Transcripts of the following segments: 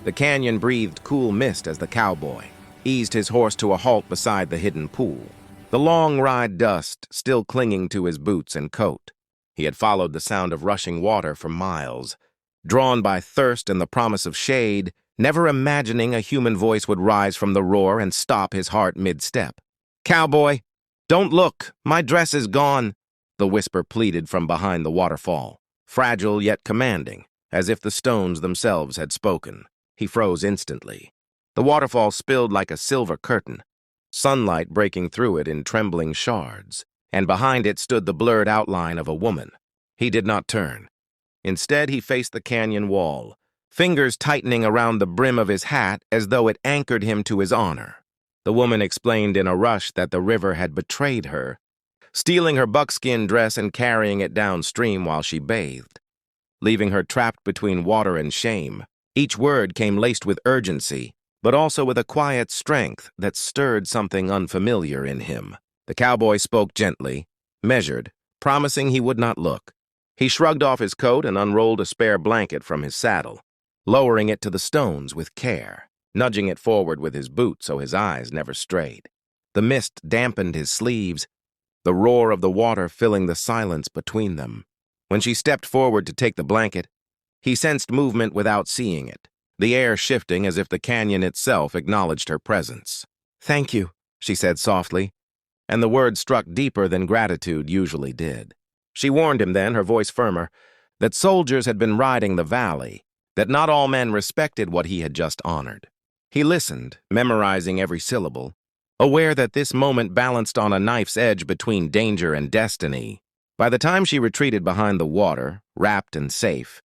The canyon breathed cool mist as the cowboy eased his horse to a halt beside the hidden pool, the long ride dust still clinging to his boots and coat. He had followed the sound of rushing water for miles, drawn by thirst and the promise of shade, never imagining a human voice would rise from the roar and stop his heart mid-step. "Cowboy, don't look! My dress is gone!" the whisper pleaded from behind the waterfall, fragile yet commanding, as if the stones themselves had spoken. He froze instantly. The waterfall spilled like a silver curtain, sunlight breaking through it in trembling shards, and behind it stood the blurred outline of a woman. He did not turn. Instead, he faced the canyon wall, fingers tightening around the brim of his hat as though it anchored him to his honor. The woman explained in a rush that the river had betrayed her, stealing her buckskin dress and carrying it downstream while she bathed, leaving her trapped between water and shame. Each word came laced with urgency, but also with a quiet strength that stirred something unfamiliar in him. The cowboy spoke gently, measured, promising he would not look. He shrugged off his coat and unrolled a spare blanket from his saddle, lowering it to the stones with care, nudging it forward with his boot so his eyes never strayed. The mist dampened his sleeves, the roar of the water filling the silence between them. When she stepped forward to take the blanket, he sensed movement without seeing it, the air shifting as if the canyon itself acknowledged her presence. "Thank you," she said softly, and the words struck deeper than gratitude usually did. She warned him then, her voice firmer, that soldiers had been riding the valley, that not all men respected what he had just honored. He listened, memorizing every syllable, aware that this moment balanced on a knife's edge between danger and destiny. By the time she retreated behind the water, wrapped and safe,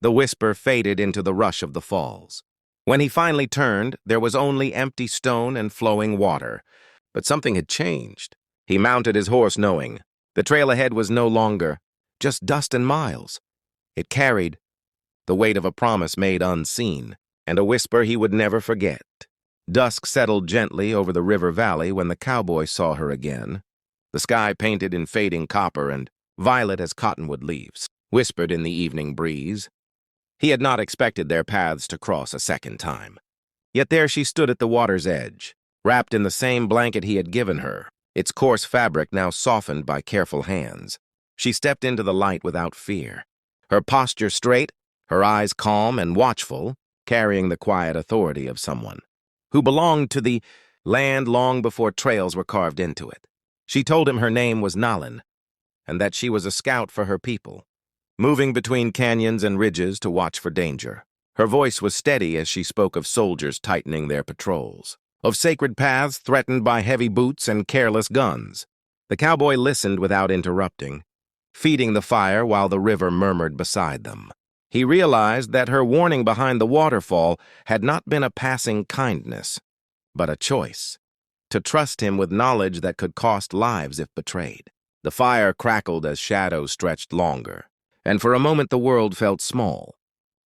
the whisper faded into the rush of the falls. When he finally turned, there was only empty stone and flowing water. But something had changed. He mounted his horse knowing the trail ahead was no longer just dust and miles. It carried the weight of a promise made unseen, and a whisper he would never forget. Dusk settled gently over the river valley when the cowboy saw her again. The sky painted in fading copper and violet as cottonwood leaves, whispered in the evening breeze. He had not expected their paths to cross a second time. Yet there she stood at the water's edge, wrapped in the same blanket he had given her, its coarse fabric now softened by careful hands. She stepped into the light without fear, her posture straight, her eyes calm and watchful, carrying the quiet authority of someone who belonged to the land long before trails were carved into it. She told him her name was Nalin, and that she was a scout for her people, moving between canyons and ridges to watch for danger. Her voice was steady as she spoke of soldiers tightening their patrols, of sacred paths threatened by heavy boots and careless guns. The cowboy listened without interrupting, feeding the fire while the river murmured beside them. He realized that her warning behind the waterfall had not been a passing kindness, but a choice, to trust him with knowledge that could cost lives if betrayed. The fire crackled as shadows stretched longer, and for a moment the world felt small,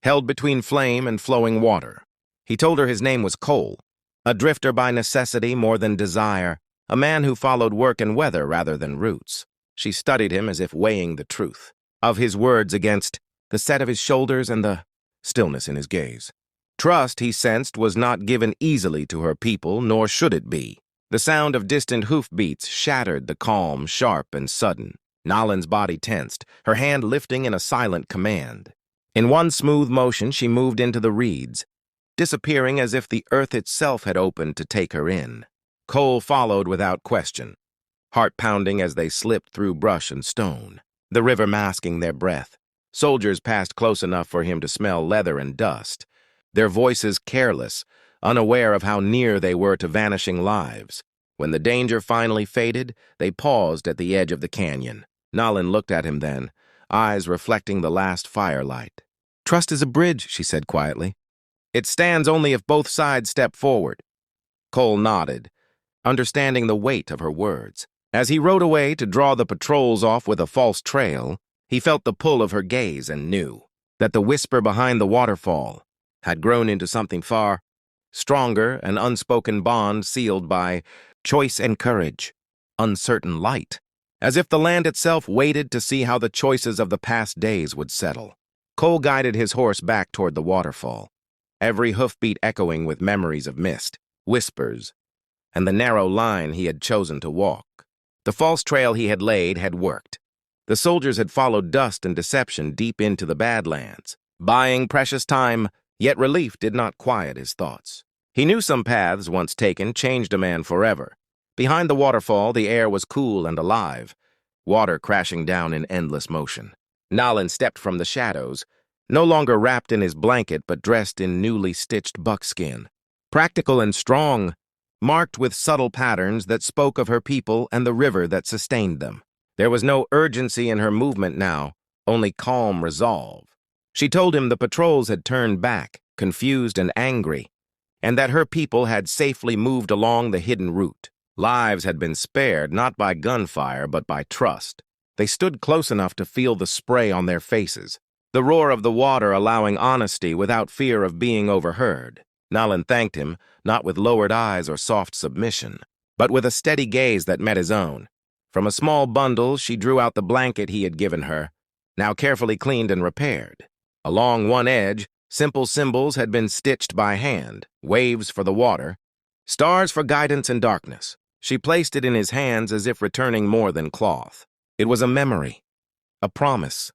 held between flame and flowing water. He told her his name was Cole, a drifter by necessity more than desire, a man who followed work and weather rather than roots. She studied him as if weighing the truth of his words against the set of his shoulders and the stillness in his gaze. Trust, he sensed, was not given easily to her people, nor should it be. The sound of distant hoofbeats shattered the calm, sharp and sudden. Nalin's body tensed, her hand lifting in a silent command. In one smooth motion, she moved into the reeds, disappearing as if the earth itself had opened to take her in. Cole followed without question, heart pounding as they slipped through brush and stone, the river masking their breath. Soldiers passed close enough for him to smell leather and dust, their voices careless, unaware of how near they were to vanishing lives. When the danger finally faded, they paused at the edge of the canyon. Nalin looked at him then, eyes reflecting the last firelight. "Trust is a bridge," she said quietly. "It stands only if both sides step forward." Cole nodded, understanding the weight of her words. As he rode away to draw the patrols off with a false trail, he felt the pull of her gaze and knew that the whisper behind the waterfall had grown into something far stronger, an unspoken bond sealed by choice and courage, uncertain light, as if the land itself waited to see how the choices of the past days would settle. Cole guided his horse back toward the waterfall, every hoofbeat echoing with memories of mist, whispers, and the narrow line he had chosen to walk. The false trail he had laid had worked. The soldiers had followed dust and deception deep into the Badlands, buying precious time, yet relief did not quiet his thoughts. He knew some paths, once taken, changed a man forever. Behind the waterfall, the air was cool and alive, water crashing down in endless motion. Nalin stepped from the shadows, no longer wrapped in his blanket but dressed in newly stitched buckskin. Practical and strong, marked with subtle patterns that spoke of her people and the river that sustained them. There was no urgency in her movement now, only calm resolve. She told him the patrols had turned back, confused and angry, and that her people had safely moved along the hidden route. Lives had been spared not by gunfire but by trust. They stood close enough to feel the spray on their faces, the roar of the water allowing honesty without fear of being overheard. Nalin thanked him, not with lowered eyes or soft submission, but with a steady gaze that met his own. From a small bundle, she drew out the blanket he had given her, now carefully cleaned and repaired. Along one edge, simple symbols had been stitched by hand, waves for the water, stars for guidance and darkness. She placed it in his hands as if returning more than cloth. It was a memory, a promise,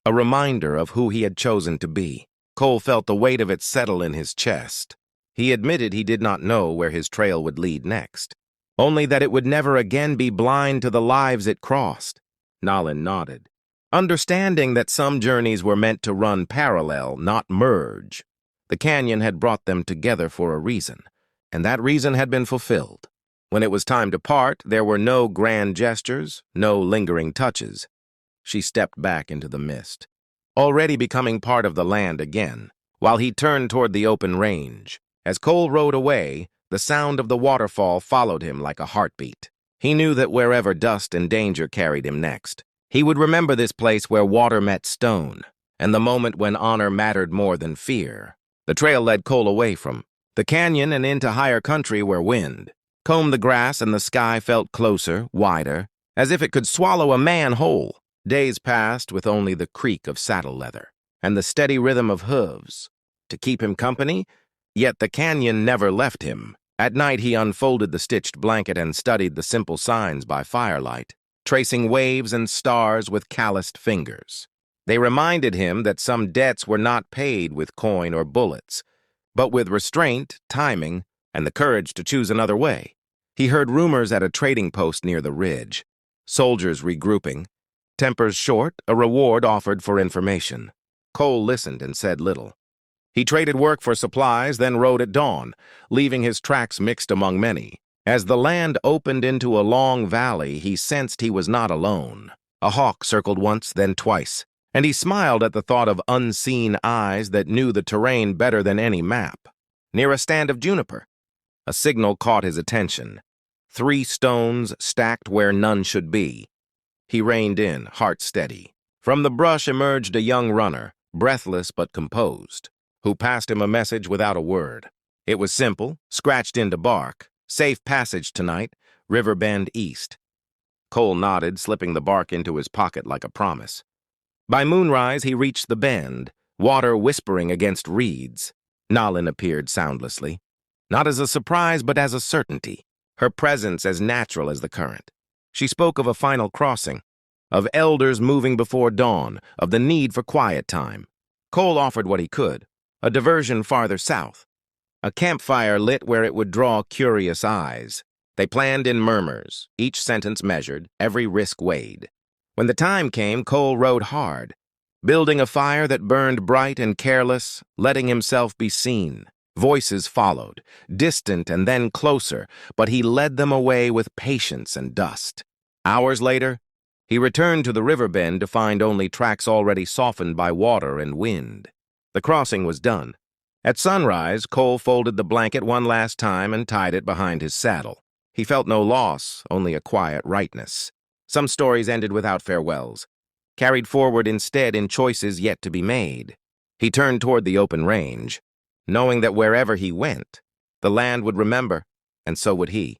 a reminder of who he had chosen to be. Cole felt the weight of it settle in his chest. He admitted he did not know where his trail would lead next, only that it would never again be blind to the lives it crossed. Nalin nodded, understanding that some journeys were meant to run parallel, not merge. The canyon had brought them together for a reason, and that reason had been fulfilled. When it was time to part, there were no grand gestures, no lingering touches. She stepped back into the mist, already becoming part of the land again, while he turned toward the open range. As Cole rode away, the sound of the waterfall followed him like a heartbeat. He knew that wherever dust and danger carried him next, he would remember this place where water met stone, and the moment when honor mattered more than fear. The trail led Cole away from the canyon and into higher country where wind combed the grass and the sky felt closer, wider, as if it could swallow a man whole. Days passed with only the creak of saddle leather and the steady rhythm of hooves to keep him company, yet the canyon never left him. At night he unfolded the stitched blanket and studied the simple signs by firelight, tracing waves and stars with calloused fingers. They reminded him that some debts were not paid with coin or bullets, but with restraint, timing, and the courage to choose another way. He heard rumors at a trading post near the ridge, soldiers regrouping, tempers short, a reward offered for information. Cole listened and said little. He traded work for supplies, then rode at dawn, leaving his tracks mixed among many. As the land opened into a long valley, he sensed he was not alone. A hawk circled once, then twice, and he smiled at the thought of unseen eyes that knew the terrain better than any map. Near a stand of juniper, a signal caught his attention. 3 stones stacked where none should be. He reined in, heart steady. From the brush emerged a young runner, breathless but composed, who passed him a message without a word. It was simple, scratched into bark. Safe passage tonight, River Bend East. Cole nodded, slipping the bark into his pocket like a promise. By moonrise, he reached the bend, water whispering against reeds. Nalin appeared soundlessly, not as a surprise but as a certainty, her presence as natural as the current. She spoke of a final crossing, of elders moving before dawn, of the need for quiet time. Cole offered what he could, a diversion farther south. A campfire lit where it would draw curious eyes. They planned in murmurs, each sentence measured, every risk weighed. When the time came, Cole rode hard, building a fire that burned bright and careless, letting himself be seen. Voices followed, distant and then closer, but he led them away with patience and dust. Hours later, he returned to the river bend to find only tracks already softened by water and wind. The crossing was done. At sunrise, Cole folded the blanket one last time and tied it behind his saddle. He felt no loss, only a quiet rightness. Some stories ended without farewells, carried forward instead in choices yet to be made. He turned toward the open range, knowing that wherever he went, the land would remember, and so would he.